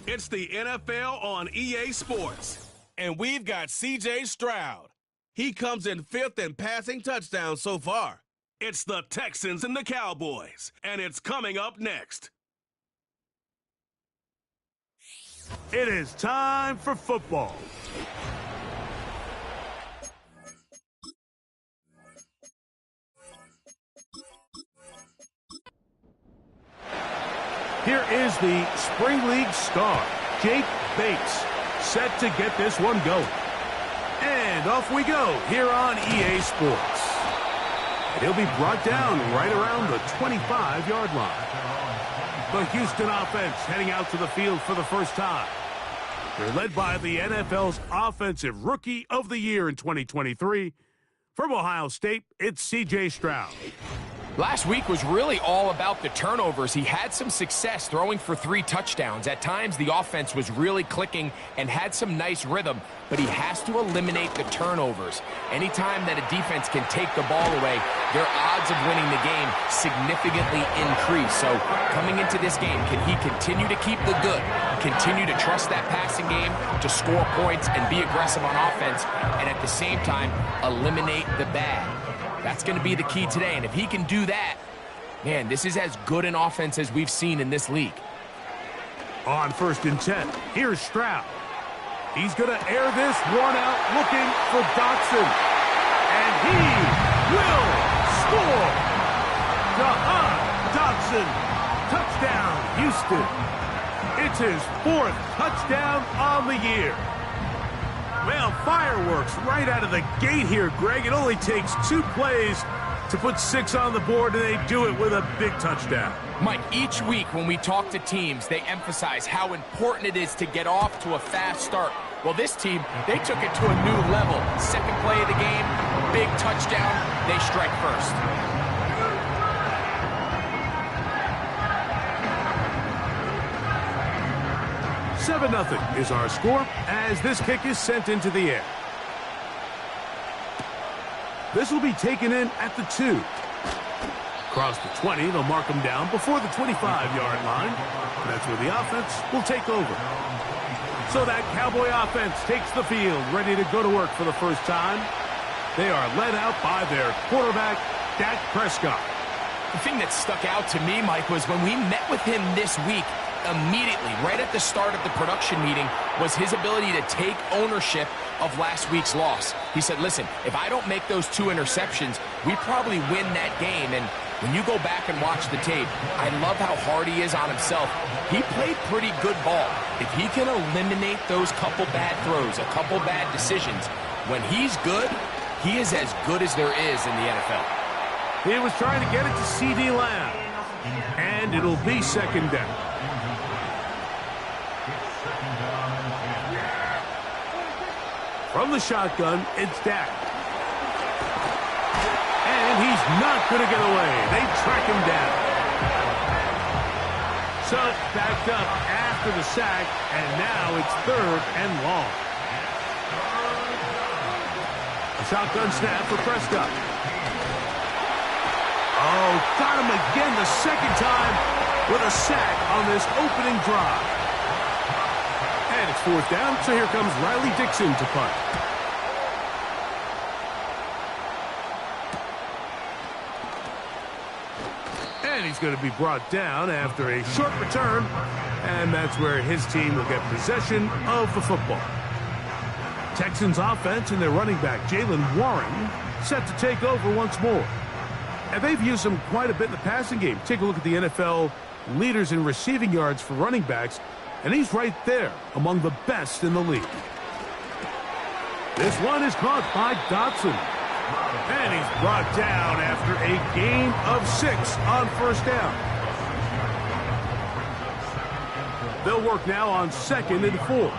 It's the NFL on EA Sports, and we've got C.J. Stroud. He comes in 5th in passing touchdowns so far. It's the Texans and the Cowboys, and it's coming up next. It is time for football. Here is the Spring League star, Jake Bates, set to get this one going. And off we go here on EA Sports. And he'll be brought down right around the 25-yard line. The Houston offense heading out to the field for the first time. They're led by the NFL's Offensive Rookie of the Year in 2023. From Ohio State, it's C.J. Stroud. Last week was really all about the turnovers. He had some success throwing for 3 touchdowns. At times, the offense was really clicking and had some nice rhythm, but he has to eliminate the turnovers. Anytime that a defense can take the ball away, their odds of winning the game significantly increase. So coming into this game, can he continue to keep the good, continue to trust that passing game to score points and be aggressive on offense, and at the same time, eliminate the bad? That's going to be the key today, and if he can do that, man, this is as good an offense as we've seen in this league. On 1st and 10, here's Stroud. He's going to air this one out looking for Dotson. And he will score! Jahan Dotson, touchdown, Houston. It's his 4th touchdown on the year. Well, fireworks right out of the gate here, Greg. It only takes 2 plays to put 6 on the board, and they do it with a big touchdown. Mike, each week when we talk to teams, they emphasize how important it is to get off to a fast start. Well, this team, they took it to a new level. 2nd play of the game, big touchdown, they strike first. Nothing is our score as this kick is sent into the air. This will be taken in at the 2. Across the 20, they'll mark him down before the 25-yard line. That's where the offense will take over. So that Cowboy offense takes the field, ready to go to work for the first time. They are led out by their quarterback, Dak Prescott. The thing that stuck out to me, Mike, was when we met with him this week, immediately, right at the start of the production meeting, was his ability to take ownership of last week's loss. He said, listen, if I don't make those 2 interceptions, we probably win that game. And when you go back and watch the tape, I love how hard he is on himself. He played pretty good ball. If he can eliminate those couple bad throws, a couple bad decisions, when he's good, he is as good as there is in the NFL. He was trying to get it to C.D. Lamb, and it'll be 2nd down. From the shotgun, it's Dak. And he's not going to get away. They track him down. So backed up after the sack, and now it's 3rd and long. A shotgun snap for Prescott. Oh, got him again the 2nd time with a sack on this opening drive. And it's 4th down, so here comes Riley Dixon to punt. And he's going to be brought down after a short return, and that's where his team will get possession of the football. Texans offense and their running back, Jalen Warren, set to take over once more. And they've used him quite a bit in the passing game. Take a look at the NFL leaders in receiving yards for running backs, and he's right there among the best in the league. This one is caught by Dotson. And he's brought down after a gain of 6 on 1st down. They'll work now on 2nd and 4.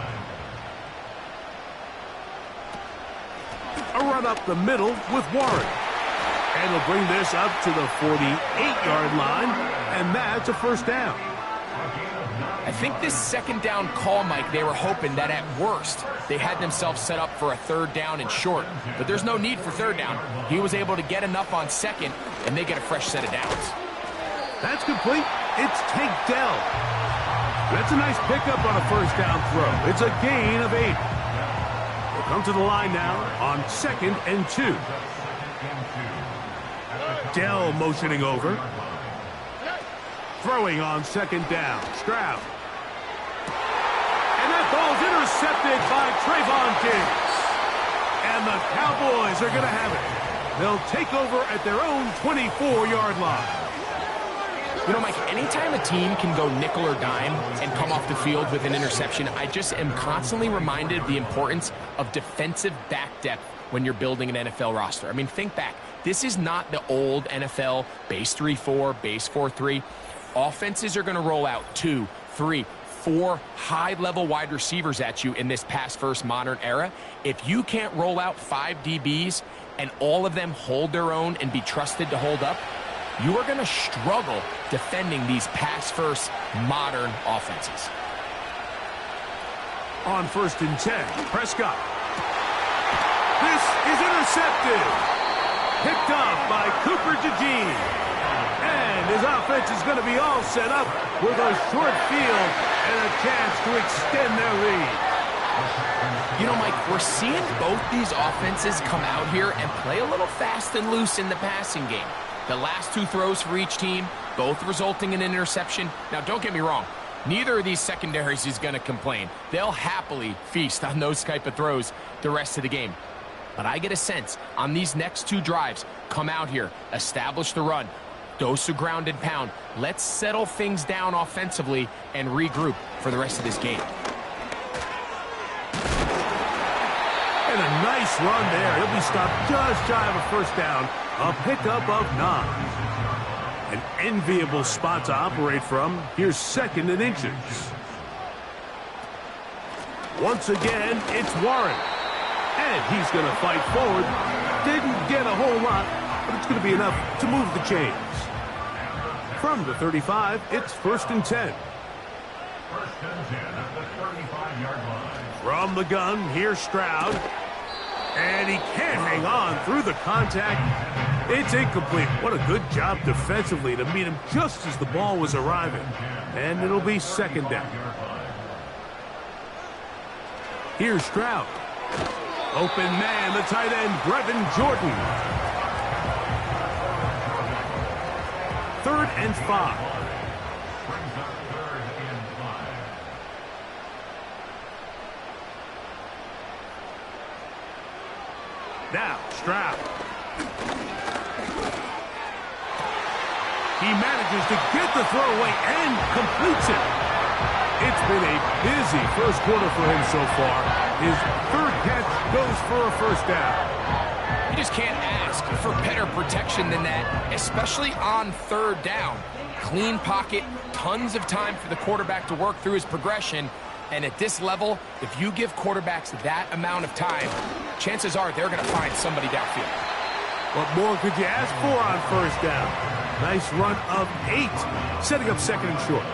A run up the middle with Warren. And they'll bring this up to the 48-yard line, and that's a 1st down. I think this 2nd down call, Mike, they were hoping that at worst they had themselves set up for a 3rd down and short. But there's no need for 3rd down. He was able to get enough on 2nd, and they get a fresh set of downs. That's complete. It's Tank Dell. That's a nice pickup on a first down throw. It's a gain of 8. They'll come to the line now on 2nd and 2. Dell motioning over. Throwing on 2nd down. Stroud. And that ball's intercepted by Trayvon Diggs. And the Cowboys are going to have it. They'll take over at their own 24-yard line. You know, Mike, anytime a team can go nickel or dime and come off the field with an interception, I just am constantly reminded of the importance of defensive back depth when you're building an NFL roster. I mean, think back. This is not the old NFL base 3-4, base 4-3. Offenses are going to roll out 2, 3, 4 high-level wide receivers at you in this pass-first modern era. If you can't roll out 5 DBs and all of them hold their own and be trusted to hold up, you are going to struggle defending these pass-first modern offenses. On 1st and 10, Prescott. This is intercepted. Picked off by Cooper DeJean. And his offense is going to be all set up with a short field and a chance to extend their lead. You know, Mike, we're seeing both these offenses come out here and play a little fast and loose in the passing game. The last 2 throws for each team, both resulting in an interception. Now, don't get me wrong. Neither of these secondaries is going to complain. They'll happily feast on those type of throws the rest of the game. But I get a sense on these next 2 drives, come out here, establish the run, dose of ground and pound. Let's settle things down offensively and regroup for the rest of this game. And a nice run there. He'll be stopped just shy of a first down. A pickup of 9. An enviable spot to operate from. Here's 2nd and inches. Once again, it's Warren. And he's going to fight forward. Didn't get a whole lot, but it's going to be enough to move the chains. From the 35, it's 1st and 10. 1st and 10 at the 35-yard line. From the gun, here's Stroud. And he can't hang on through the contact. It's incomplete. What a good job defensively to meet him just as the ball was arriving. And it'll be 2nd down. Here's Stroud. Open man, the tight end, Brevin Jordan. 3rd and 5. Now, Stroud. He manages to get the throw away and completes it. It's been a busy first quarter for him so far. His 3rd catch goes for a first down. You just can't ask for better protection than that, especially on 3rd down. Clean pocket, tons of time for the quarterback to work through his progression. And at this level, if you give quarterbacks that amount of time, chances are they're going to find somebody downfield. What more could you ask for on 1st down? Nice run of 8, setting up 2nd and short.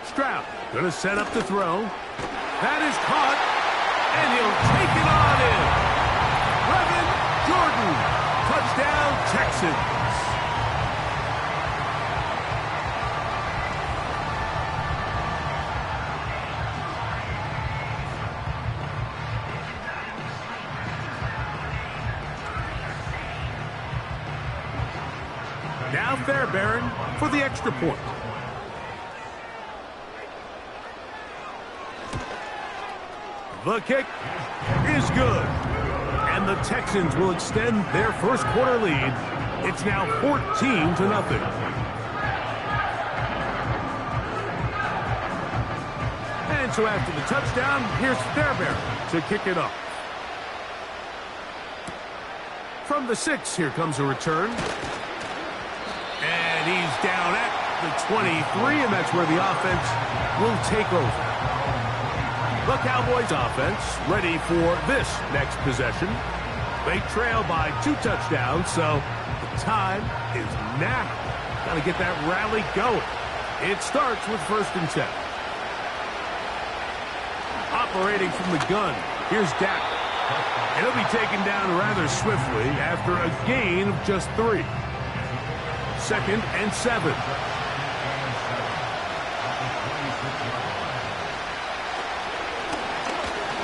Stroud going to set up the throw. That is caught, and he'll take it on in. Brevin Jordan, touchdown Texans. Now Fairbairn for the extra point. The kick is good. And the Texans will extend their first quarter lead. It's now 14-0. And so after the touchdown, here's Fairbairn to kick it off. From the 6, here comes a return. And he's down at the 23, and that's where the offense will take over. The Cowboys offense ready for this next possession. They trail by 2 touchdowns, so the time is now. Got to get that rally going. It starts with 1st and 10. Operating from the gun, here's Dak. And he'll be taken down rather swiftly after a gain of just 3. 2nd and 7.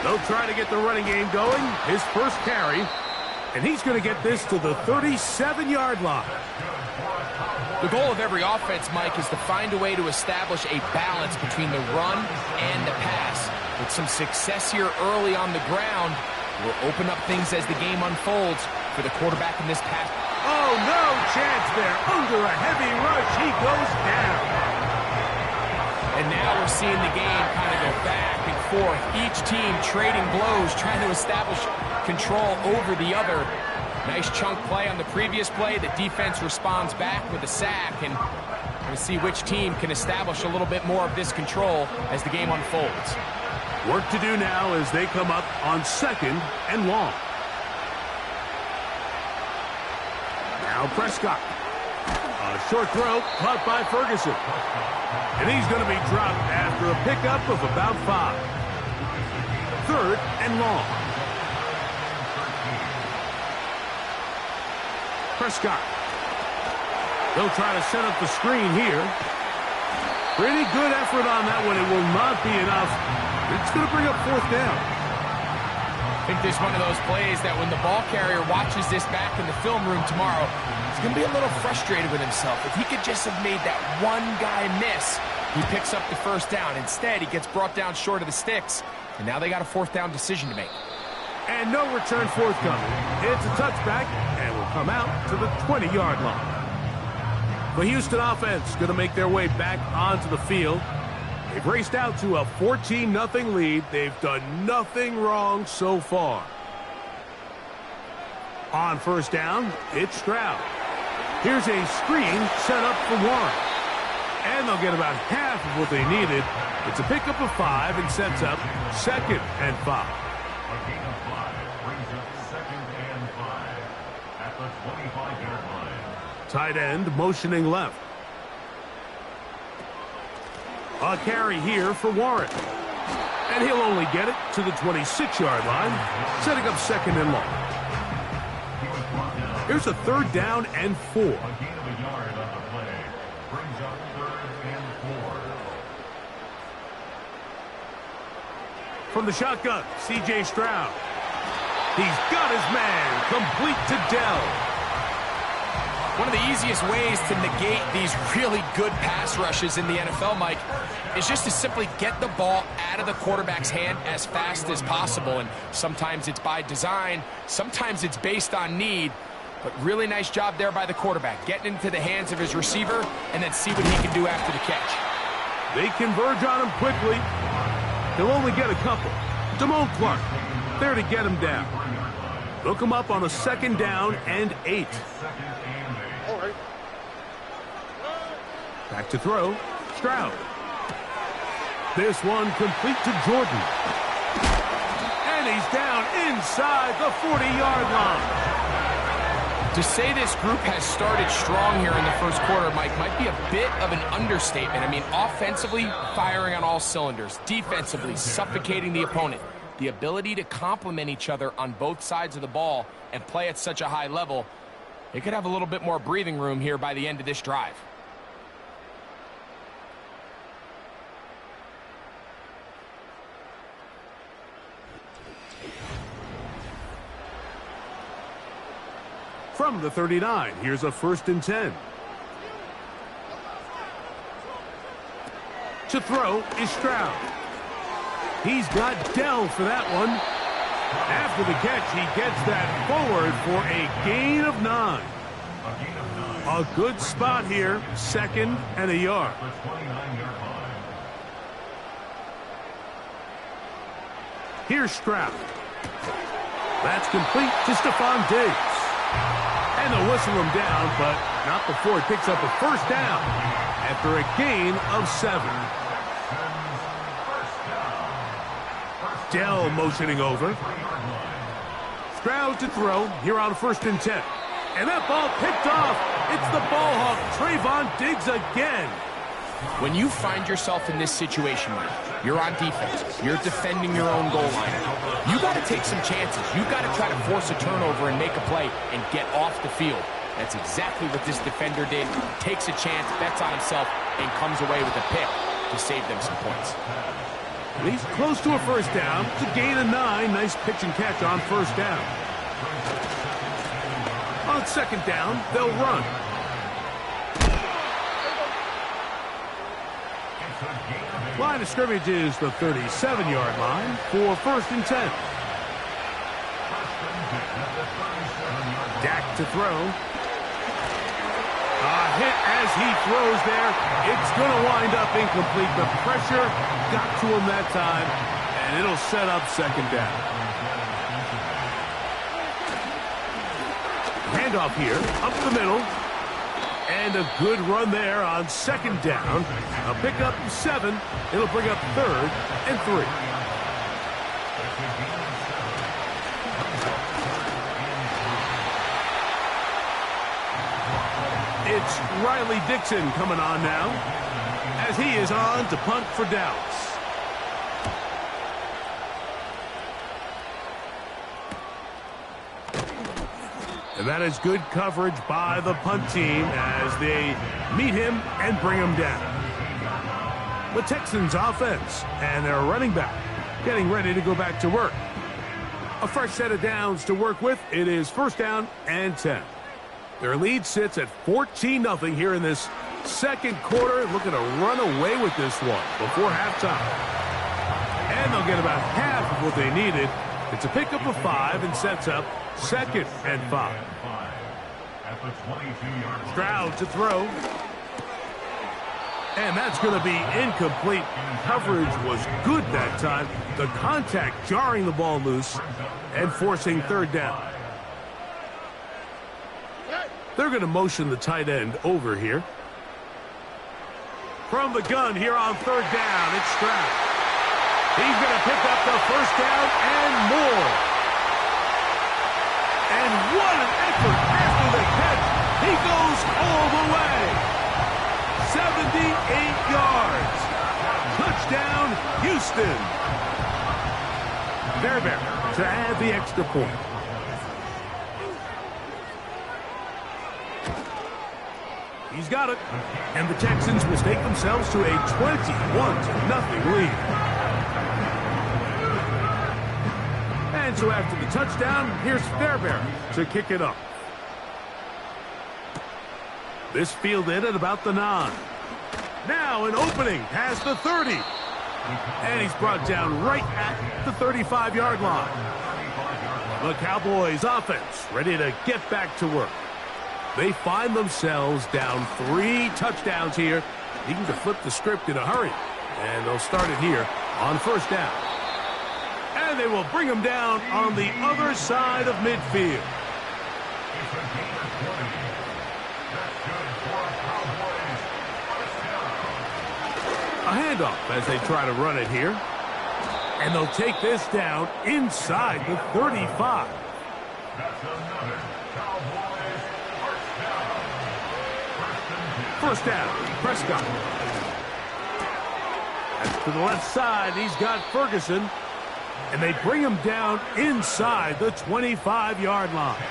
They'll try to get the running game going. His first carry. And he's going to get this to the 37-yard line. The goal of every offense, Mike, is to find a way to establish a balance between the run and the pass. With some success here early on the ground, will open up things as the game unfolds for the quarterback in this pass. Oh, no chance there. Under a heavy rush, he goes down. And now we're seeing the game kind of go back and forth. Each team trading blows, trying to establish control over the other. Nice chunk play on the previous play. The defense responds back with a sack, and we'll see which team can establish a little bit more of this control as the game unfolds. Work to do now as they come up on 2nd and long. Now Prescott. A short throw caught by Ferguson. And he's going to be dropped after a pickup of about 5. 3rd and long. Prescott. They'll try to set up the screen here. Pretty good effort on that one. It will not be enough. It's going to bring up 4th down. I think this is one of those plays that when the ball carrier watches this back in the film room tomorrow, he's going to be a little frustrated with himself. If he could just have made that one guy miss, he picks up the 1st down. Instead, he gets brought down short of the sticks, and now they got a 4th down decision to make. And no return forthcoming. It's a touchback, and will come out to the 20-yard line. The Houston offense going to make their way back onto the field. They've raced out to a 14-0 lead. They've done nothing wrong so far. On 1st down, it's Stroud. Here's a screen set up for Warren. And they'll get about half of what they needed. It's a pickup of 5 and sets up 2nd and 5. A gain of 5 brings up 2nd and 5 at the 25-yard line. Tight end motioning left. A carry here for Warren. And he'll only get it to the 26-yard line, setting up 2nd and long. Here's a 3rd down and 4. A gain of a yard on the play brings up 3rd and 4. From the shotgun, C.J. Stroud. He's got his man, complete to Dell. One of the easiest ways to negate these really good pass rushes in the NFL, Mike, is just to simply get the ball out of the quarterback's hand as fast as possible. And sometimes it's by design, sometimes it's based on need. But really nice job there by the quarterback, getting into the hands of his receiver and then see what he can do after the catch. They converge on him quickly. He'll only get a couple. Damone Clark there to get him down. They'll come up on a 2nd down and 8. Back to throw, Stroud. This one complete to Jordan. And he's down inside the 40-yard line. To say this group has started strong here in the 1st quarter, Mike, might be a bit of an understatement. I mean, offensively, firing on all cylinders. Defensively, suffocating the opponent. The ability to complement each other on both sides of the ball and play at such a high level, they could have a little bit more breathing room here by the end of this drive. From the 39, here's a 1st and 10. To throw is Stroud. He's got Dell for that one. After the catch, he gets that forward for a gain of 9. A good spot here, 2nd and a yard. Here's Stroud. That's complete to Stephon Diggs. And they'll whistle him down, but not before he picks up a 1st down after a gain of 7. Dell motioning over. Stroud to throw here on 1st and 10. And that ball picked off. It's the ball hawk, Trayvon Diggs again. When you find yourself in this situation, Mike, you're on defense, you're defending your own goal line, you got to take some chances. You got to try to force a turnover and make a play and get off the field. That's exactly what this defender did. Takes a chance, bets on himself, and comes away with a pick to save them some points. And he's close to a first down. It's a gain of 9. Nice pitch and catch on first down. On second down, they'll run. Line of scrimmage is the 37-yard line for first and 10. Dak to throw. A hit as he throws there. It's going to wind up incomplete. The pressure got to him that time, and it'll set up second down. Handoff here, up the middle. And a good run there on second down. A pickup 7. It'll bring up third and 3. It's Riley Dixon coming on now as he is on to punt for Dallas. And that is good coverage by the punt team as they meet him and bring him down. The Texans offense and their running back getting ready to go back to work. A fresh set of downs to work with. It is first down and 10. Their lead sits at 14-0 here in this second quarter. Looking to run away with this one before halftime. And they'll get about half of what they needed. It's a pickup of 5 and sets up second and 5. Stroud to throw. And that's going to be incomplete. Coverage was good that time. The contact jarring the ball loose and forcing third down. They're going to motion the tight end over here. From the gun here on third down, it's Stroud. He's going to pick up the first down and more. And what an effort after the catch. He goes all the way. 78 yards. Touchdown, Houston. Fairbairn to add the extra point. He's got it. And the Texans will take themselves to a 21-0 lead. And so after the touchdown, here's Fairbairn to kick it up. This fielded at about the 9. Now an opening past the 30. And he's brought down right at the 35-yard line. The Cowboys offense ready to get back to work. They find themselves down 3 touchdowns here. Needing to flip the script in a hurry. And they'll start it here on first down. And they will bring him down on the other side of midfield. A handoff as they try to run it here. And they'll take this down inside the 35. First down, Prescott. And to the left side, he's got Ferguson. And they bring him down inside the 25-yard line.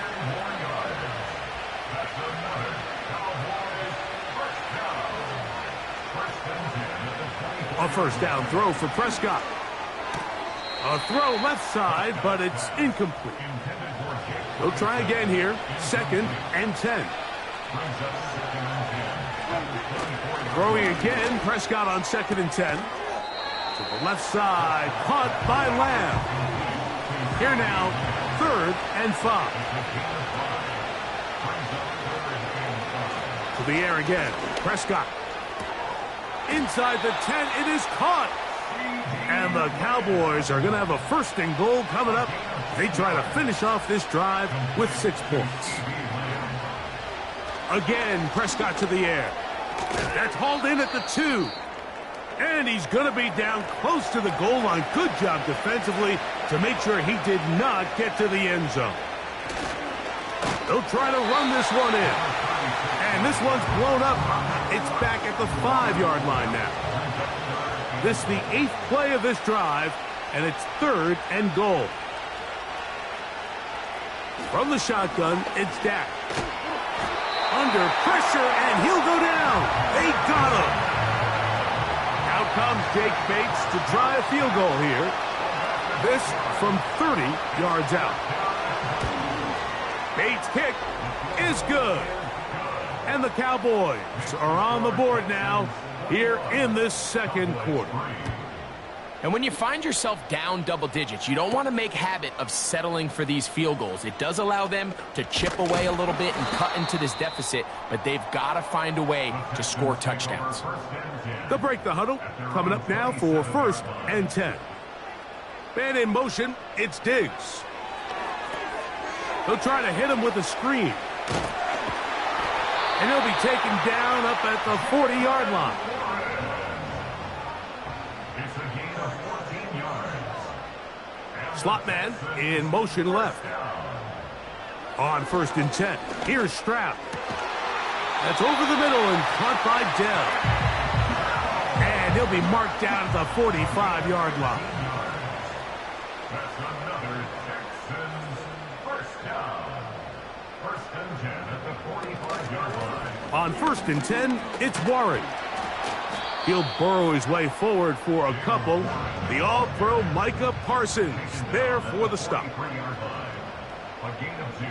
A first down throw for Prescott. A throw left side, but it's incomplete. They'll try again here. Second and 10. Throwing again, Prescott on second and 10. To the left side, caught by Lamb. Here now, third and 5. To the air again, Prescott. Inside the 10, it is caught. And the Cowboys are going to have a first and goal coming up. They try to finish off this drive with 6 points. Again, Prescott to the air. That's hauled in at the 2. And he's going to be down close to the goal line. Good job defensively to make sure he did not get to the end zone. They'll try to run this one in. And this one's blown up. It's back at the 5-yard line now. This is the 8th play of this drive, and it's third and goal. From the shotgun, it's Dak. under pressure, and he'll go down. They got him. Out comes Jake Bates to try a field goal here. This from 30 yards out. Bates' kick is good. And the Cowboys are on the board now here in this second quarter. And when you find yourself down double digits, you don't want to make habit of settling for these field goals. It does allow them to chip away a little bit and cut into this deficit, but they've got to find a way to score touchdowns. They'll break the huddle. Coming up now for 1st and 10. Man in motion, it's Diggs. They'll try to hit him with a screen. And he'll be taken down up at the 40-yard line. It's a gain of 14 yards. Slot man in motion left. On 1st and 10, here's Stroud. That's over the middle and caught by Dell. And he'll be marked down at the 45-yard line. That's another Texans first down. 1st and 10 at the 45-yard line. On 1st and 10, it's Warren. He'll burrow his way forward for a couple. The All-Pro Micah Parsons there for the stop. 3-yard line. A gain of 2.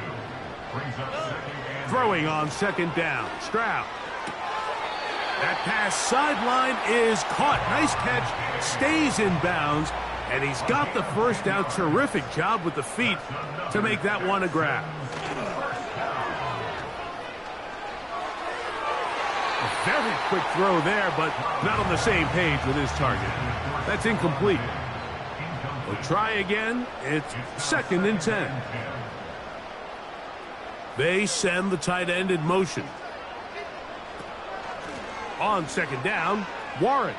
Brings up 2nd and Throwing on 2nd down, Stroud. That pass sideline is caught. Nice catch, stays in bounds, and he's got the first down. Terrific job with the feet to make that one a grab. A very quick throw there, but not on the same page with his target. That's incomplete. We'll try again. It's 2nd and 10. They send the tight end in motion. On 2nd down, Warren.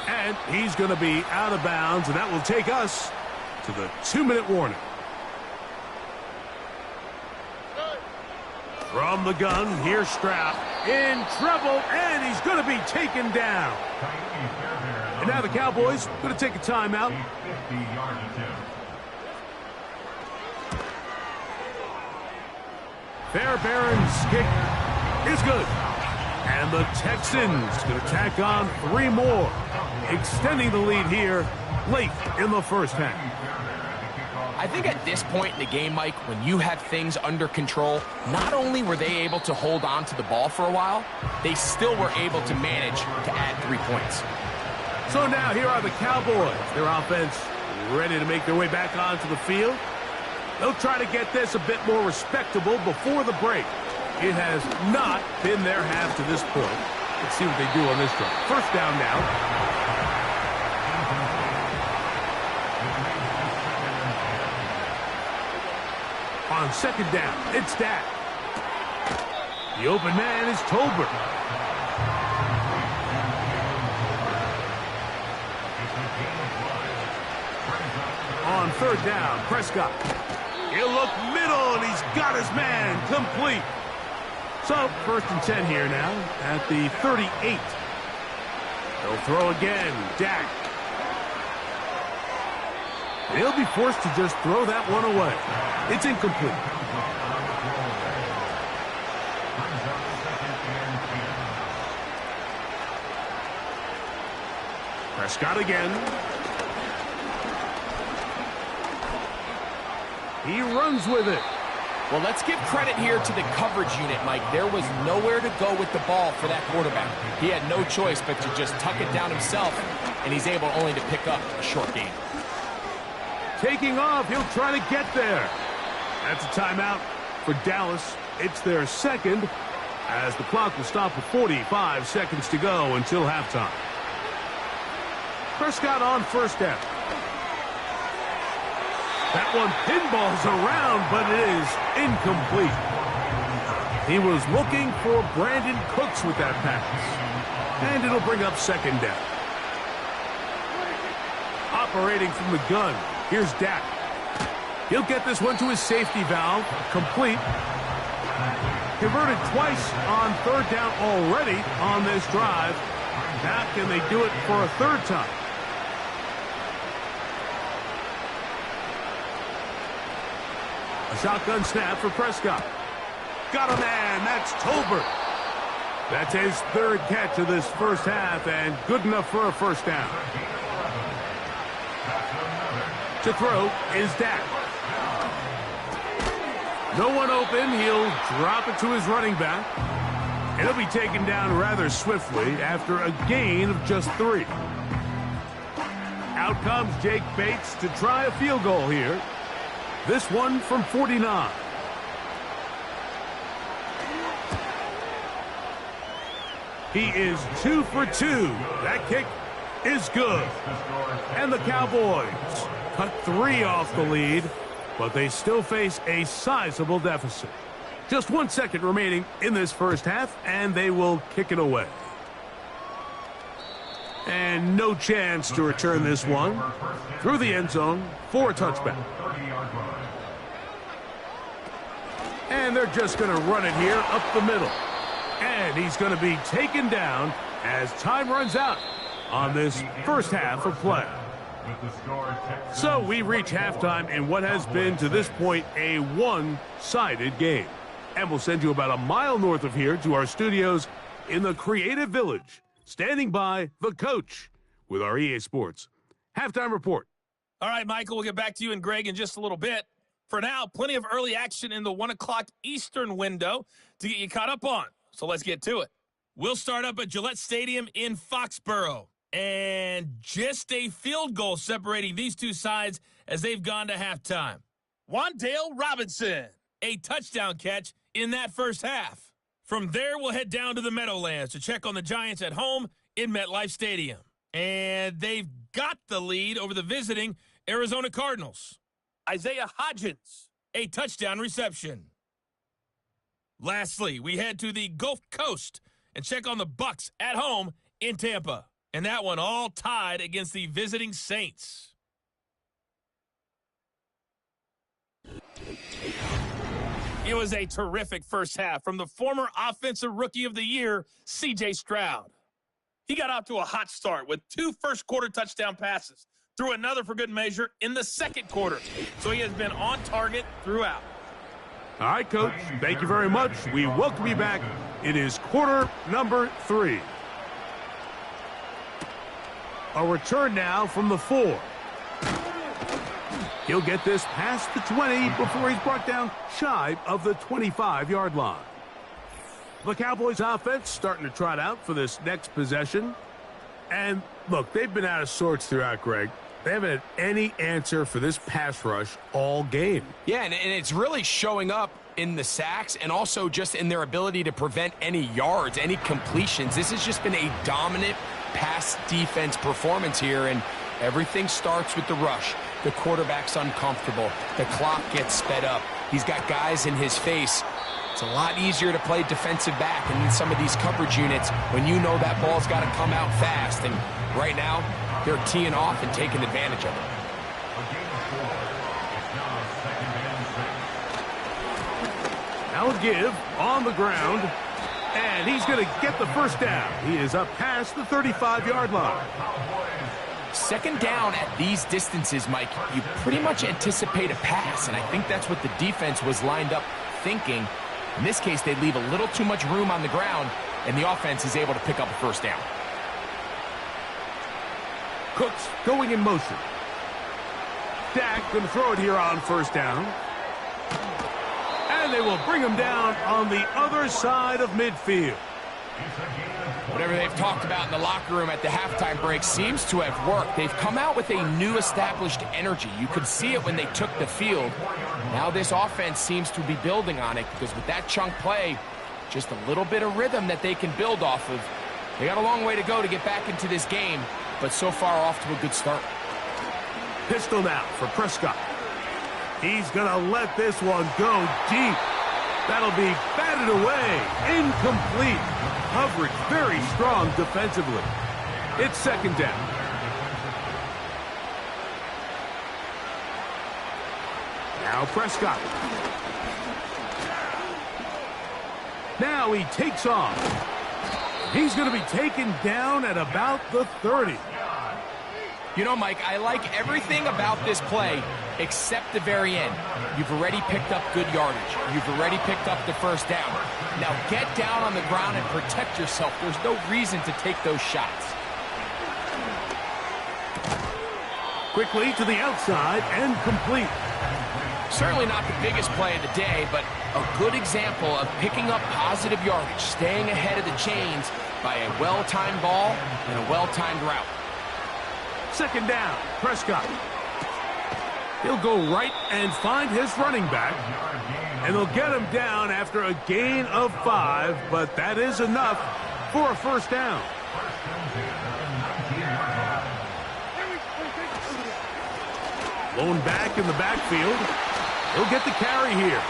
And he's going to be out of bounds, and that will take us to the 2-minute warning. From the gun, here's Stroud. In trouble, and he's going to be taken down. And now the Cowboys going to take a timeout. 50-yard attempt. Fairbairn's kick is good. And the Texans going to tack on 3 more, extending the lead here late in the first half. I think at this point in the game, Mike, when you have things under control, not only were they able to hold on to the ball for a while, they still were able to manage to add 3 points. So now here are the Cowboys. Their offense ready to make their way back onto the field. They'll try to get this a bit more respectable before the break. It has not been their half to this point. Let's see what they do on this drive. 1st down now. On 2nd down, it's Dak. The open man is Tolbert. On 3rd down, Prescott. He'll look middle, and he's got his man complete. So, 1st and 10 here now at the 38. They'll throw again, Dak. He'll be forced to just throw that one away. It's incomplete. Prescott again. He runs with it. Well, let's give credit here to the coverage unit, Mike. There was nowhere to go with the ball for that quarterback. He had no choice but to just tuck it down himself, and he's able only to pick up a short gain. Taking off, he'll try to get there. That's a timeout for Dallas. It's their 2nd, as the clock will stop with 45 seconds to go until halftime. Prescott on 1st down. That one pinballs around, but it is incomplete. He was looking for Brandon Cooks with that pass. And it'll bring up 2nd down. Operating from the gun, here's Dak. He'll get this one to his safety valve, complete. Converted twice on 3rd down already on this drive. Now can they do it for a 3rd time? A shotgun snap for Prescott. got a man. That's Tolbert. That's his third catch of this first half, and good enough for a first down. To throw is Dak. No one open. He'll drop it to his running back. And he'll be taken down rather swiftly after a gain of just 3. Out comes Jake Bates to try a field goal here. This one from 49. He is 2 for 2. That kick is good. And the Cowboys cut 3 off the lead, but they still face a sizable deficit. Just 1 second remaining in this first half, and they will kick it away. And no chance to return this one through the end zone for a touchback. And they're just going to run it here up the middle. And he's going to be taken down as time runs out on this first half of play. So we reach halftime in what has been to this point a one-sided game. And we'll send you about a mile north of here to our studios in the Creative Village. Standing by, the coach with our EA Sports halftime report. All right, Michael, we'll get back to you and Greg in just a little bit. For now, plenty of early action in the 1 o'clock Eastern window to get you caught up on. So let's get to it. We'll start up at Gillette Stadium in Foxborough. And just a field goal separating these two sides as they've gone to halftime. Wan'Dale Robinson, a touchdown catch in that first half. From there, we'll head down to the Meadowlands to check on the Giants at home in MetLife Stadium. And they've got the lead over the visiting Arizona Cardinals. Isaiah Hodgins, a touchdown reception. Lastly, we head to the Gulf Coast and check on the Bucs at home in Tampa. And that one all tied against the visiting Saints. It was a terrific first half from the former Offensive Rookie of the Year, C.J. Stroud. He got off to a hot start with 2 first-quarter touchdown passes, threw another for good measure in the second quarter, so he has been on target throughout. All right, Coach, thank you very much. We welcome you back. It is quarter number 3. A return now from the 4. He'll get this past the 20 before he's brought down shy of the 25-yard line. The Cowboys offense starting to trot out for this next possession. And, look, they've been out of sorts throughout, Greg. They haven't had any answer for this pass rush all game. Yeah, and it's really showing up in the sacks and also just in their ability to prevent any yards, any completions. This has just been a dominant pass defense performance here, and everything starts with the rush. The quarterback's uncomfortable. The clock gets sped up. He's got guys in his face. It's a lot easier to play defensive back and in some of these coverage units when you know that ball's got to come out fast. And right now, they're teeing off and taking advantage of it. Now a give on the ground, and he's going to get the first down. He is up past the 35-yard line. Second down at these distances, Mike, you pretty much anticipate a pass, and I think that's what the defense was lined up thinking. In this case, they leave a little too much room on the ground, and the offense is able to pick up a first down. Cooks going in motion. Dak going to throw it here on first down. And they will bring him down on the other side of midfield. Whatever they've talked about in the locker room at the halftime break seems to have worked. They've come out with a new established energy. You could see it when they took the field. Now this offense seems to be building on it because with that chunk play, just a little bit of rhythm that they can build off of. They got a long way to go to get back into this game, but so far off to a good start. Pistol now for Prescott. He's going to let this one go deep. That'll be batted away. Incomplete. Coverage very strong defensively. It's second down. Now Prescott. Now he takes off. He's going to be taken down at about the 30. You know, Mike, I like everything about this play except the very end. You've already picked up good yardage. You've already picked up the first down. Now get down on the ground and protect yourself. There's no reason to take those shots. Quickly to the outside and complete. Certainly not the biggest play of the day, but a good example of picking up positive yardage, staying ahead of the chains by a well-timed ball and a well-timed route. Second down, Prescott. He'll go right and find his running back, and they'll get him down after a gain of 5, but that is enough for a first down. Lone back in the backfield. He'll get the carry here.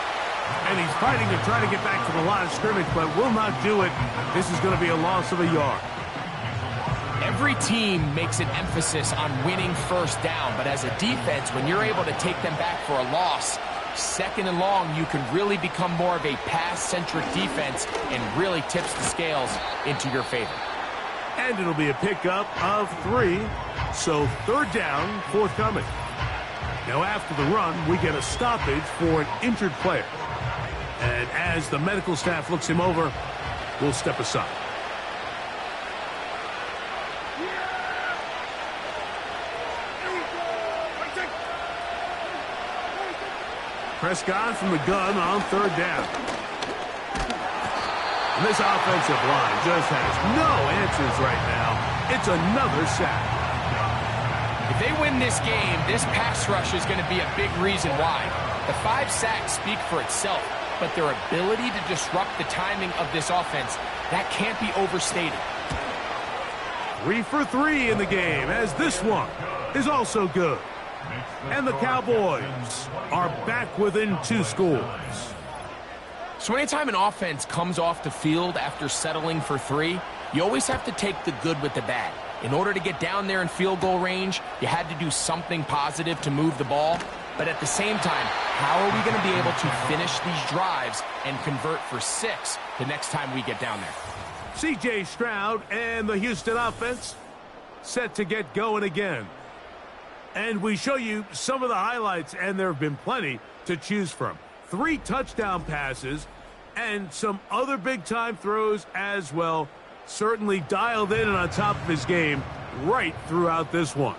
And he's fighting to try to get back to the line of scrimmage, but will not do it. This is going to be a loss of a yard. Every team makes an emphasis on winning first down, but as a defense, when you're able to take them back for a loss, second and long, you can really become more of a pass-centric defense and really tips the scales into your favor. And it'll be a pickup of 3, so third down forthcoming. Now after the run, we get a stoppage for an injured player. And as the medical staff looks him over, we'll step aside. Prescott from the gun on third down. And this offensive line just has no answers right now. It's another sack. If they win this game, this pass rush is going to be a big reason why. The 5 sacks speak for itself, but their ability to disrupt the timing of this offense, that can't be overstated. 3 for 3 in the game, as this one is also good. And the Cowboys are back within 2 scores. So anytime an offense comes off the field after settling for 3, you always have to take the good with the bad. In order to get down there in field goal range, you had to do something positive to move the ball. But at the same time, how are we going to be able to finish these drives and convert for 6 the next time we get down there? C.J. Stroud and the Houston offense set to get going again. And we show you some of the highlights, and there have been plenty to choose from. 3 touchdown passes and some other big-time throws as well. Certainly dialed in and on top of his game right throughout this one.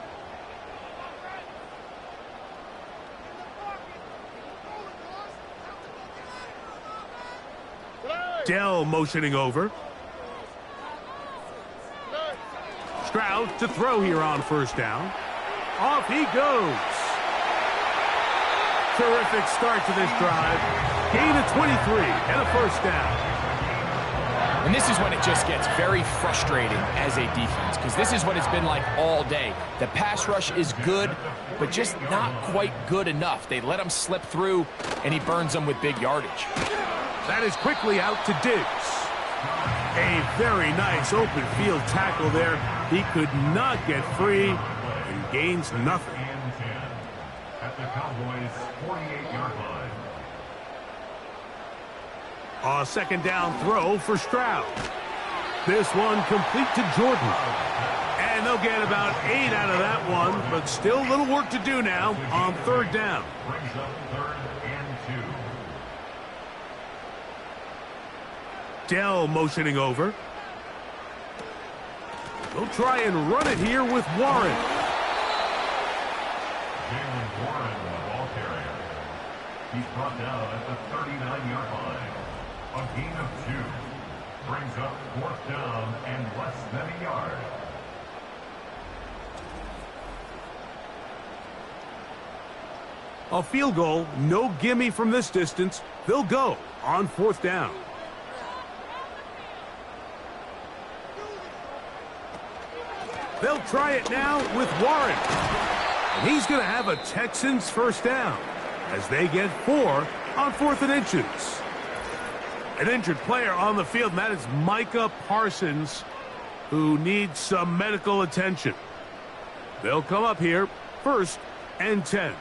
Dell motioning over. Stroud to throw here on first down. Off he goes. Terrific start to this drive. Gain of 23 and a first down. And this is when it just gets very frustrating as a defense, because this is what it's been like all day. The pass rush is good, but just not quite good enough. They let him slip through, and he burns them with big yardage. That is quickly out to Diggs. A very nice open field tackle there. He could not get free and gains nothing. At the Cowboys' 48-yard line. A second down throw for Stroud. This one complete to Jordan. And they'll get about 8 out of that one, but still a little work to do now on third down. Brings up 3rd and 2. Dell motioning over. They'll try and run it here with Warren. Jalen Warren, the ball carrier. He's brought down at the 39-yard line. A gain of 2. Brings up 4th down and less than a yard. A field goal, no gimme from this distance. They'll go on 4th down. They'll try it now with Warren. And he's going to have a Texans first down as they get 4 on 4th and inches. An injured player on the field, and that is Micah Parsons, who needs some medical attention. They'll come up here, 1st and 10.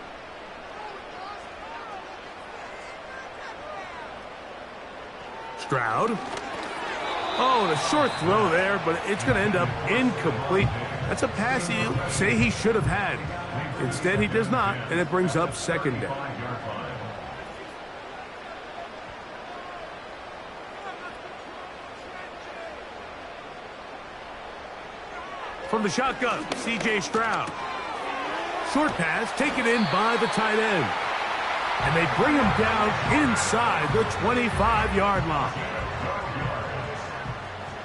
Stroud. Oh, and a short throw there, but it's going to end up incomplete. That's a pass you say he should have had. Instead, he does not, and it brings up second down. From the shotgun, C.J. Stroud. Short pass taken in by the tight end. And they bring him down inside the 25-yard line.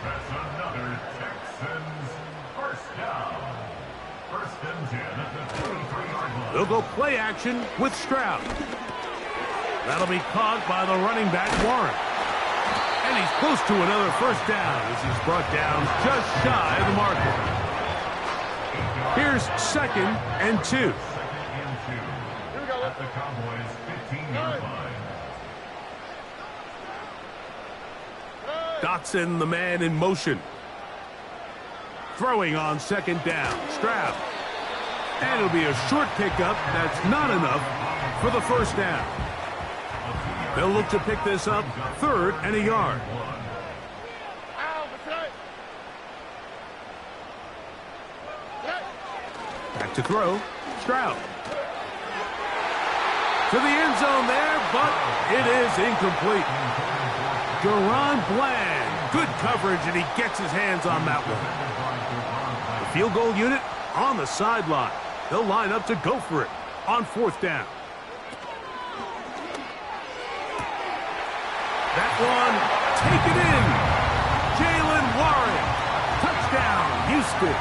That's another Texans first down. First and 10 at the 23-yard line. They'll go play action with Stroud. That'll be caught by the running back, Warren. And he's close to another first down as he's brought down just shy of the marker. Here's second and 2. Second and 2 at the Cowboys 15-yard line. Dotson, the man in motion. Throwing on second down. Stroud. And it'll be a short pickup. That's not enough for the first down. They'll look to pick this up 3rd and a yard. Back to throw. Stroud. To the end zone there, but it is incomplete. Duron Bland. Good coverage, and he gets his hands on that one. The field goal unit on the sideline. They'll line up to go for it on 4th down. That one taken in. Jalen Warren. Touchdown, Houston.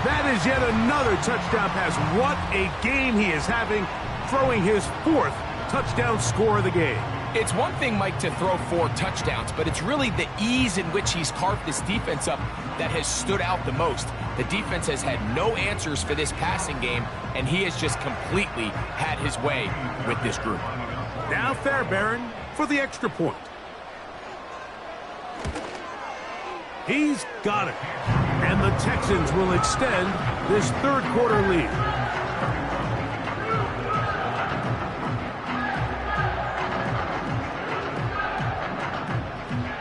That is yet another touchdown pass. What a game he is having, throwing his 4th touchdown score of the game. It's one thing, Mike, to throw 4 touchdowns, but it's really the ease in which he's carved this defense up that has stood out the most. The defense has had no answers for this passing game, and he has just completely had his way with this group. Now Fairbairn for the extra point. He's got it. And the Texans will extend this 3rd quarter lead.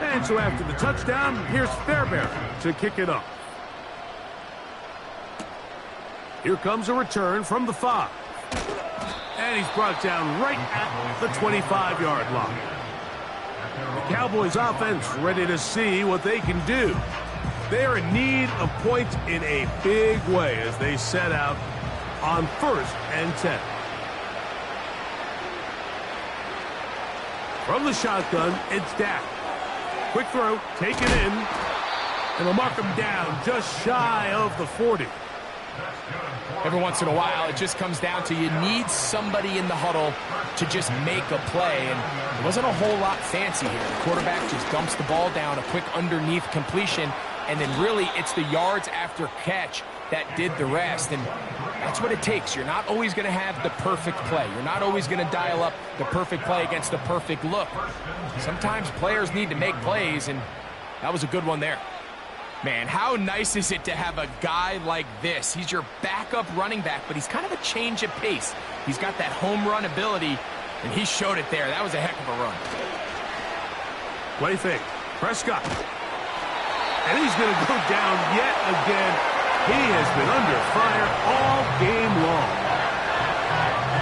And so after the touchdown, here's Fairbairn to kick it off. Here comes a return from the 5. And he's brought down right at the 25-yard line. The Cowboys offense ready to see what they can do. They are in need of points in a big way as they set out on 1st and 10. From the shotgun, it's Dak. Quick throw, taken in, and they'll mark him down just shy of the 40. Every once in a while, it just comes down to you need somebody in the huddle to just make a play, and it wasn't a whole lot fancy here. The quarterback just dumps the ball down, a quick underneath completion, and then really it's the yards after catch that did the rest, and that's what it takes. You're not always going to have the perfect play. You're not always going to dial up the perfect play against the perfect look. Sometimes players need to make plays, and that was a good one there. Man, how nice is it to have a guy like this? He's your backup running back, but he's kind of a change of pace. He's got that home run ability, and he showed it there. That was a heck of a run. Play fake. Prescott. And he's going to go down yet again. He has been under fire all game long.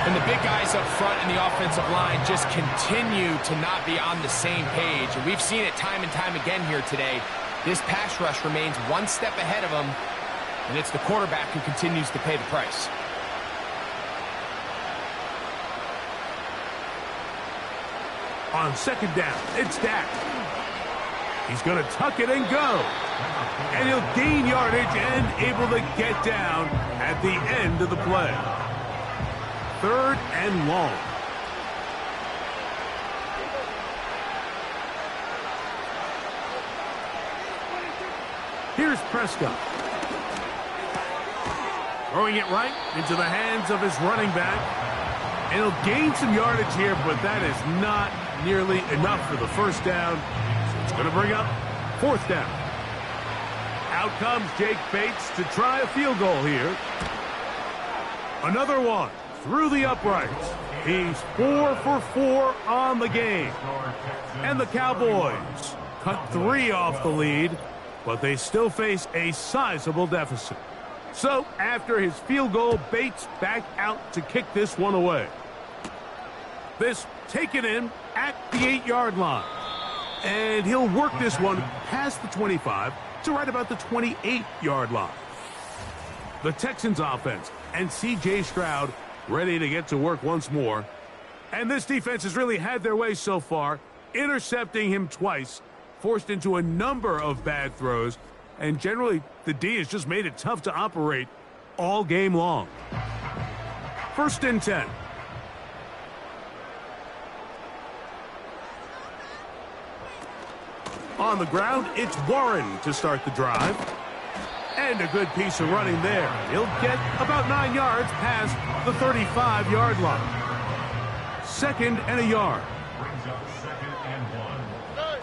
And the big guys up front in the offensive line just continue to not be on the same page. And we've seen it time and time again here today. This pass rush remains one step ahead of him, and it's the quarterback who continues to pay the price. On 2nd down, it's Dak. He's going to tuck it and go. And he'll gain yardage and able to get down at the end of the play. 3rd and long. Here's Prescott. Throwing it right into the hands of his running back. And he'll gain some yardage here, but that is not nearly enough for the first down. So it's going to bring up 4th down. Out comes Jake Bates to try a field goal here. Another one through the uprights. He's 4 for 4 on the game. And the Cowboys cut 3 off the lead but they still face a sizable deficit. So, after his field goal, Bates back out to kick this one away. This taken in at the 8-yard line. And he'll work this one past the 25 to right about the 28-yard line. The Texans offense and C.J. Stroud ready to get to work once more. And this defense has really had their way so far, intercepting him twice, forced into a number of bad throws, and generally the D has just made it tough to operate all game long. 1st and 10. On the ground, it's Warren to start the drive. And a good piece of running there. He'll get about 9 yards past the 35-yard line. 2nd and a yard. Brings up 2nd and 1.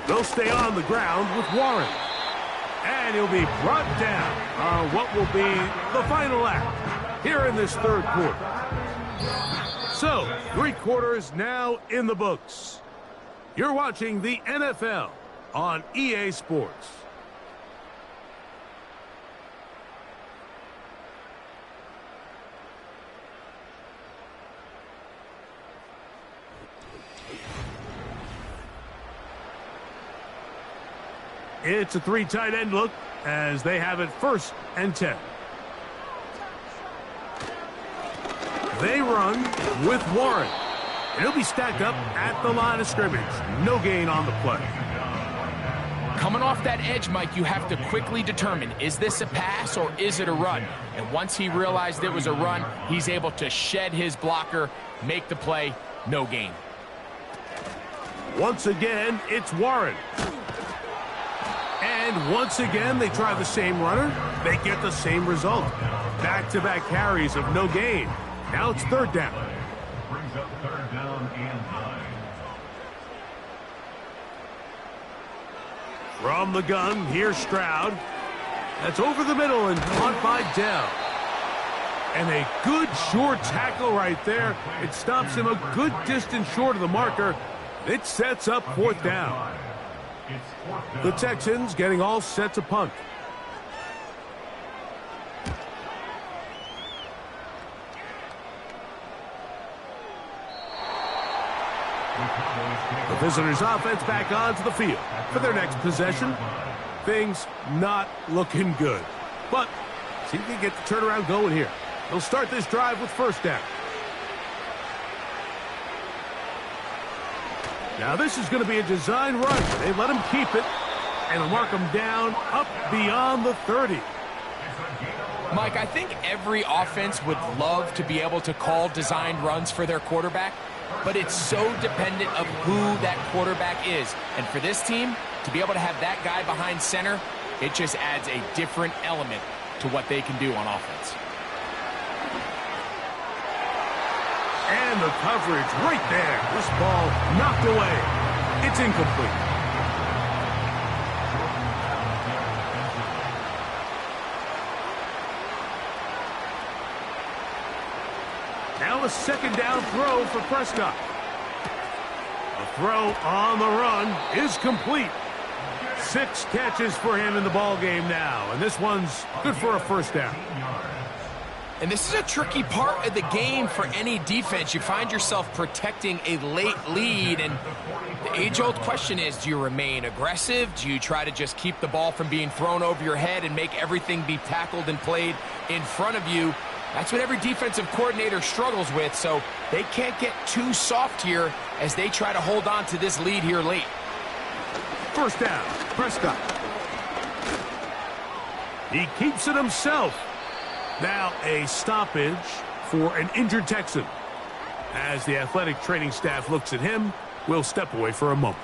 They'll stay on the ground with Warren. And he'll be brought down on what will be the final act here in this 3rd quarter. So, 3 quarters now in the books. You're watching the NFL on EA Sports. It's a 3 tight end look as they have it 1st and 10. They run with Warren. And he'll be stacked up at the line of scrimmage. No gain on the play. Coming off that edge, Mike, you have to quickly determine, is this a pass or is it a run? And once he realized it was a run, he's able to shed his blocker, make the play, no gain. Once again, it's Warren. And once again, they try the same runner. They get the same result. Back-to-back carries of no gain. Now it's 3rd down. Brings up 3rd down and 9. From the gun, here's Stroud. That's over the middle and caught by Dell. And a good short tackle right there. It stops him a good distance short of the marker. It sets up 4th down. The Texans getting all set to punt. The visitors' offense back onto the field for their next possession. Things not looking good. But see if they get the turnaround going here. They'll start this drive with 1st down. Now this is going to be a design run. They let him keep it and mark him down up beyond the 30. Mike, I think every offense would love to be able to call designed runs for their quarterback, but it's so dependent of who that quarterback is. And for this team, to be able to have that guy behind center, it just adds a different element to what they can do on offense. And the coverage right there. This ball knocked away. It's incomplete. Now a 2nd down throw for Prescott. The throw on the run is complete. 6 catches for him in the ball game now, and this one's good for a 1st down. And this is a tricky part of the game for any defense. You find yourself protecting a late lead, and the age-old question is, do you remain aggressive? Do you try to just keep the ball from being thrown over your head and make everything be tackled and played in front of you? That's what every defensive coordinator struggles with, so they can't get too soft here as they try to hold on to this lead here late. 1st down, Prescott. He keeps it himself. Now a stoppage for an injured Texan. As the athletic training staff looks at him, we'll step away for a moment.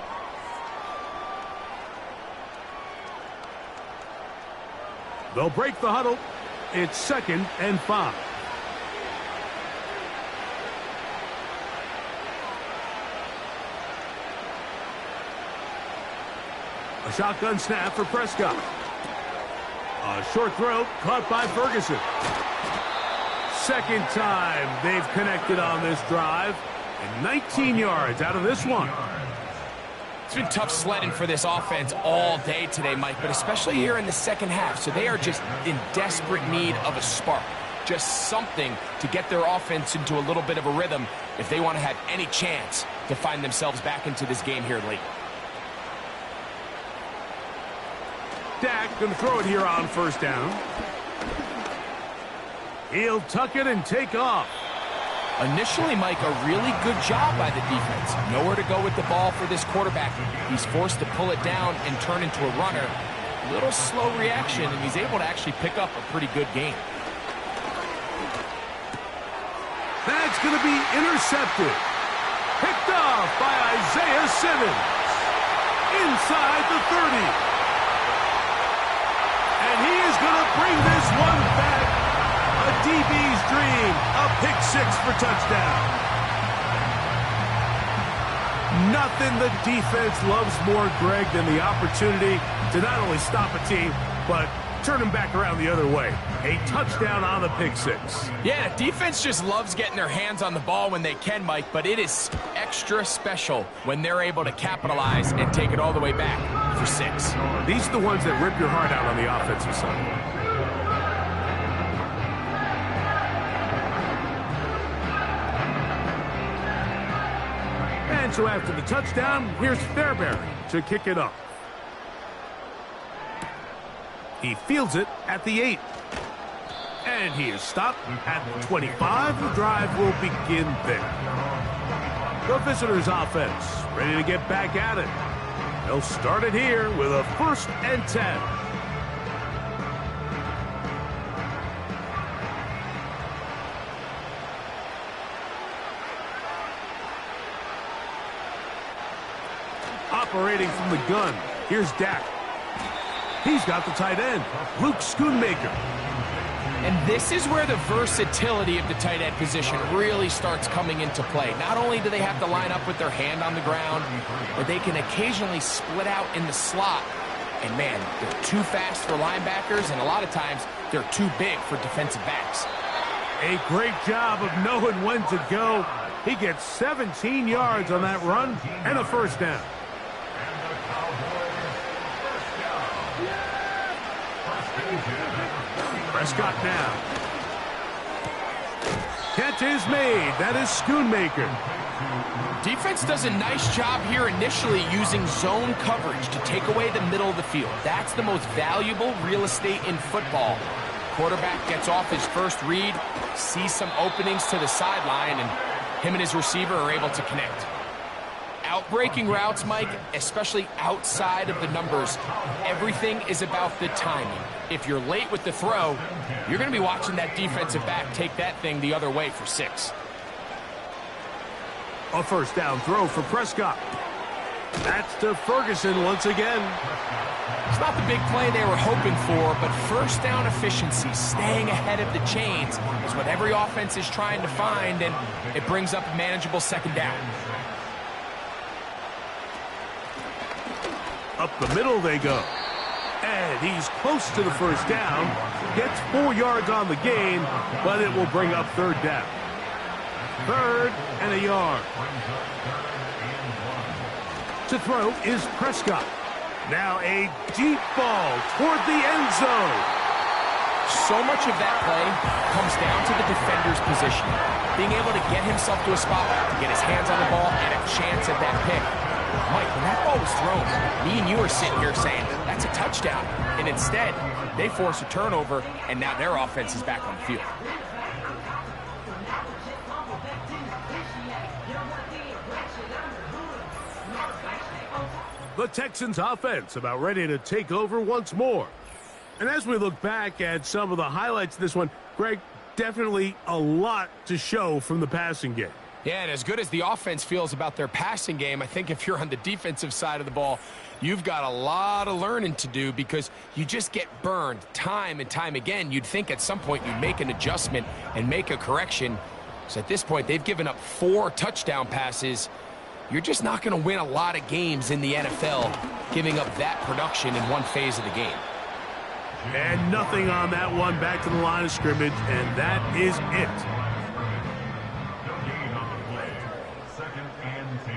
They'll break the huddle. It's 2nd and 5. A shotgun snap for Prescott. A short throw caught by Ferguson. 2nd time they've connected on this drive. And 19 yards out of this one. It's been tough sledding for this offense all day today, Mike, but especially here in the second half. So they are just in desperate need of a spark, just something to get their offense into a little bit of a rhythm if they want to have any chance to find themselves back into this game here late. Dak going to throw it here on first down. He'll tuck it and take off. Initially, Mike, a really good job by the defense. Nowhere to go with the ball for this quarterback. He's forced to pull it down and turn into a runner. A little slow reaction, and he's able to actually pick up a pretty good game. That's going to be intercepted. Picked off by Isaiah Simmons. Inside the 30. And he is going to bring this one back. A DB's dream, a pick six for touchdown. Nothing the defense loves more, Greg, than the opportunity to not only stop a team, but turn them back around the other way. A touchdown on the pick six. Yeah, defense just loves getting their hands on the ball when they can, Mike, but it is extra special when they're able to capitalize and take it all the way back for six. These are the ones that rip your heart out on the offensive side. And so after the touchdown, here's Fairbury to kick it up. He fields it at the 8. And he is stopped at the 25. The drive will begin there. The visitors' offense ready to get back at it. They'll start it here with a 1st and 10. Operating from the gun, here's Dak. He's got the tight end, Luke Schoonmaker. And this is where the versatility of the tight end position really starts coming into play. Not only do they have to line up with their hand on the ground, but they can occasionally split out in the slot. And man, they're too fast for linebackers, and a lot of times they're too big for defensive backs. A great job of knowing when to go. He gets 17 yards on that run and a 1st down. Prescott now. Catch is made. That is Schoonmaker. Defense does a nice job here initially using zone coverage to take away the middle of the field. That's the most valuable real estate in football. Quarterback gets off his first read, sees some openings to the sideline, and him and his receiver are able to connect. Outbreaking routes, Mike, especially outside of the numbers, everything is about the timing. If you're late with the throw, you're going to be watching that defensive back take that thing the other way for 6. A 1st down throw for Prescott. That's to Ferguson once again. It's not the big play they were hoping for, but 1st down efficiency, staying ahead of the chains, is what every offense is trying to find, and it brings up a manageable 2nd down. Up the middle they go. And he's close to the 1st down. Gets 4 yards on the gain, but it will bring up 3rd down. 3rd and a yard. To throw is Prescott. Now a deep ball toward the end zone. So much of that play comes down to the defender's position. Being able to get himself to a spot, to get his hands on the ball, and a chance at that pick. Mike, when that ball was thrown, me and you are sitting here saying, that's a touchdown. And instead, they force a turnover, and now their offense is back on the field. The Texans offense about ready to take over once more. And as we look back at some of the highlights of this one, Greg, definitely a lot to show from the passing game. Yeah, and as good as the offense feels about their passing game, I think if you're on the defensive side of the ball, you've got a lot of learning to do because you just get burned time and time again. You'd think at some point you'd make an adjustment and make a correction. So at this point, they've given up 4 touchdown passes. You're just not going to win a lot of games in the NFL giving up that production in one phase of the game. And nothing on that one, back to the line of scrimmage, and that is it. No gain on the play. 2nd and 10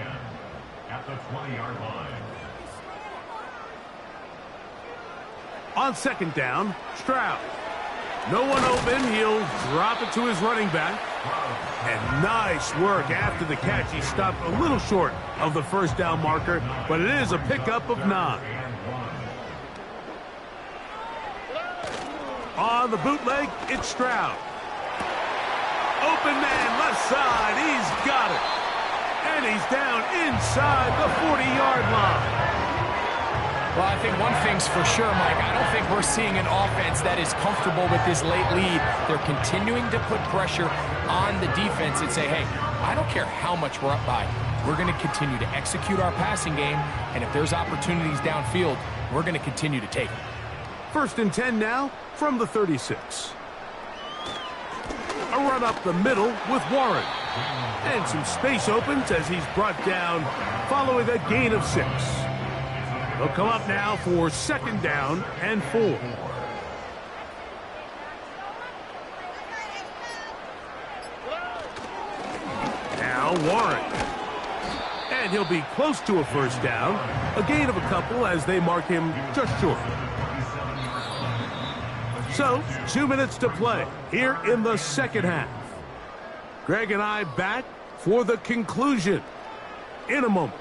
at the 20-yard line. On second down, Stroud. No one open. He'll drop it to his running back. And nice work after the catch. He stopped a little short of the first down marker, but it is a pickup of 9. On the bootleg, it's Stroud. Open man, left side. He's got it. And he's down inside the 40-yard line. Well, I think one thing's for sure, Mike. I don't think we're seeing an offense that is comfortable with this late lead. They're continuing to put pressure on the defense and say, hey, I don't care how much we're up by. We're going to continue to execute our passing game, and if there's opportunities downfield, we're going to continue to take them. 1st and 10 now from the 36. A run up the middle with Warren. And some space opens as he's brought down following a gain of 6. They'll come up now for 2nd down and 4. Now Warren. And he'll be close to a 1st down. A gain of a couple as they mark him just short. So, 2 minutes to play here in the 2nd half. Greg and I back for the conclusion in a moment.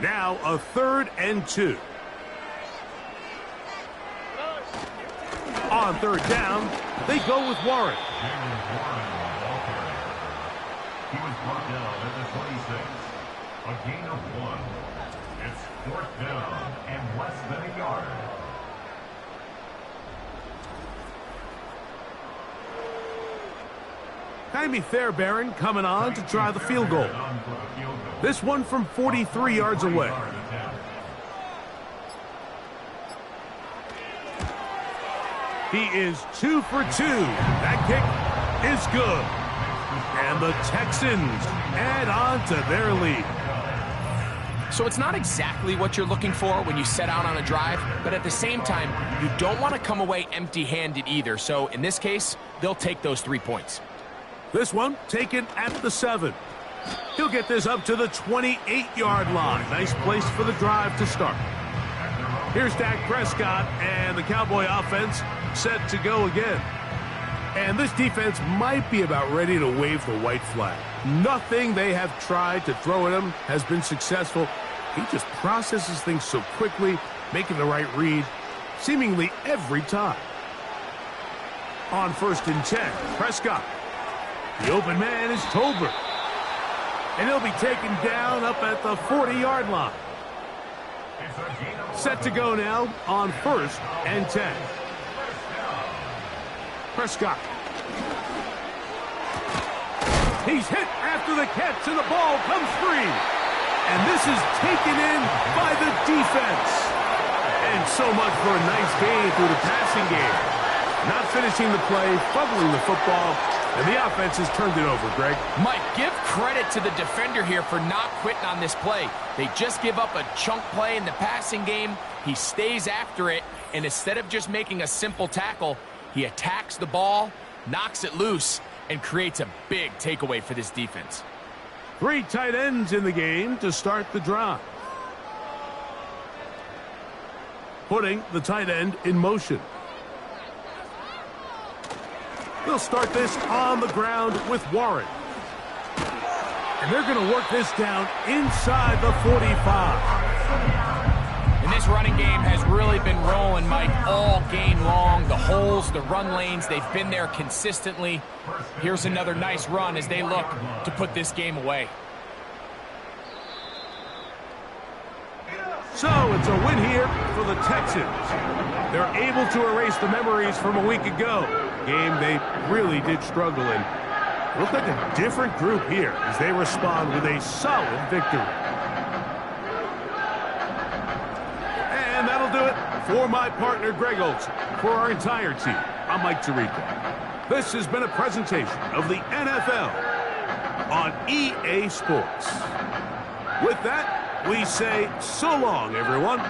Now a 3rd and 2. On 3rd down, they go with Warren. He was brought down at the 26. A gain of 1. It's 4th down and less than a yard. Jaime Fairbairn coming on to try the field goal. This one from 43 yards away. He is 2 for 2. That kick is good. And the Texans add on to their lead. So it's not exactly what you're looking for when you set out on a drive, but at the same time, you don't want to come away empty-handed either. So in this case, they'll take those 3 points. This one taken at the 7. He'll get this up to the 28-yard line. Nice place for the drive to start. Here's Dak Prescott and the Cowboy offense set to go again. And this defense might be about ready to wave the white flag. Nothing they have tried to throw at him has been successful. He just processes things so quickly, making the right read seemingly every time. On 1st and 10, Prescott. The open man is Tolbert. And he'll be taken down up at the 40-yard line. Set to go now on 1st and 10. Prescott. He's hit after the catch, and the ball comes free. And this is taken in by the defense. And so much for a nice gain through the passing game. Not finishing the play, fumbling the football, and the offense has turned it over, Greg. Mike, give credit to the defender here for not quitting on this play. They just give up a chunk play in the passing game. He stays after it, and instead of just making a simple tackle, he attacks the ball, knocks it loose, and creates a big takeaway for this defense. 3 tight ends in the game to start the drive. Putting the tight end in motion. They'll start this on the ground with Warren. And they're going to work this down inside the 45. And this running game has really been rolling, Mike, all game long. The holes, the run lanes, they've been there consistently. Here's another nice run as they look to put this game away. So it's a win here for the Texans. They're able to erase the memories from a week ago. Game they really did struggle in. Look like a different group here as they respond with a solid victory. And that'll do it for my partner Greg Olson. For our entire team, I'm Mike Tirico. This has been a presentation of the NFL on EA Sports. With that, we say so long, everyone.